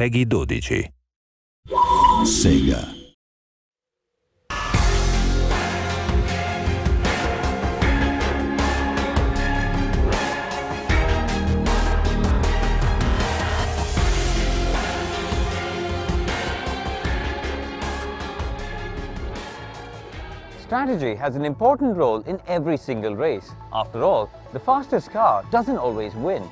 Peggy 12. Sega. Strategy has an important role in every single race. After all, the fastest car doesn't always win.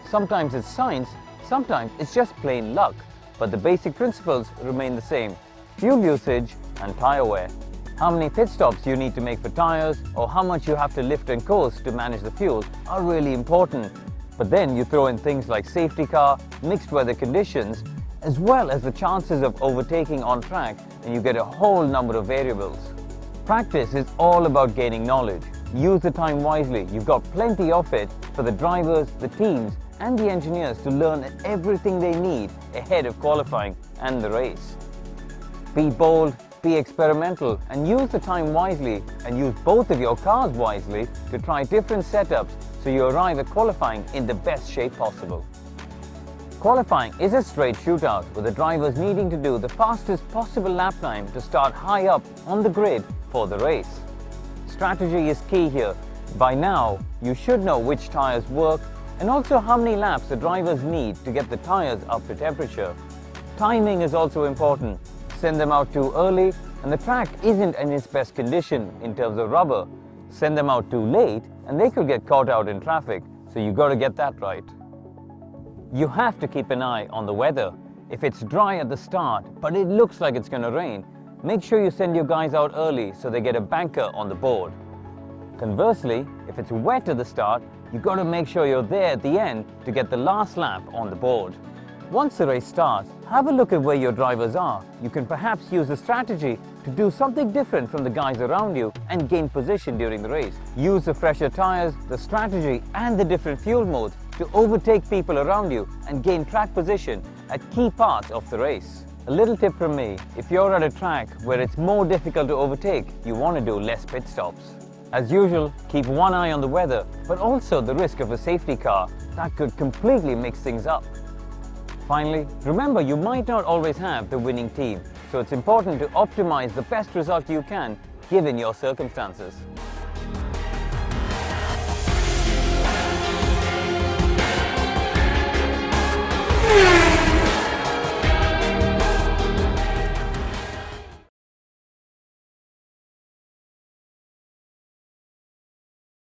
Sometimes it's science, sometimes it's just plain luck. But the basic principles remain the same: fuel usage and tire wear. How many pit stops you need to make for tires, or how much you have to lift and coast to manage the fuel are really important. But then you throw in things like safety car, mixed weather conditions, as well as the chances of overtaking on track, and you get a whole number of variables. Practice is all about gaining knowledge. Use the time wisely. You've got plenty of it for the drivers, the teams, and the engineers to learn everything they need ahead of qualifying and the race. Be bold, be experimental, and use the time wisely, and use both of your cars wisely to try different setups so you arrive at qualifying in the best shape possible. Qualifying is a straight shootout, with the drivers needing to do the fastest possible lap time to start high up on the grid for the race. Strategy is key here. By now, you should know which tires work and also how many laps the drivers need to get the tires up to temperature. Timing is also important. Send them out too early and the track isn't in its best condition in terms of rubber. Send them out too late and they could get caught out in traffic, so you got to get that right. You have to keep an eye on the weather. If it's dry at the start, but it looks like it's going to rain, make sure you send your guys out early so they get a banker on the board. Conversely, if it's wet at the start, you've got to make sure you're there at the end to get the last lap on the board. Once the race starts, have a look at where your drivers are. You can perhaps use a strategy to do something different from the guys around you and gain position during the race. Use the fresher tires, the strategy, and the different fuel modes to overtake people around you and gain track position at key parts of the race. A little tip from me: if you're at a track where it's more difficult to overtake, you want to do less pit stops. As usual, keep one eye on the weather, but also the risk of a safety car that could completely mix things up. Finally, remember, you might not always have the winning team, so it's important to optimize the best result you can given your circumstances.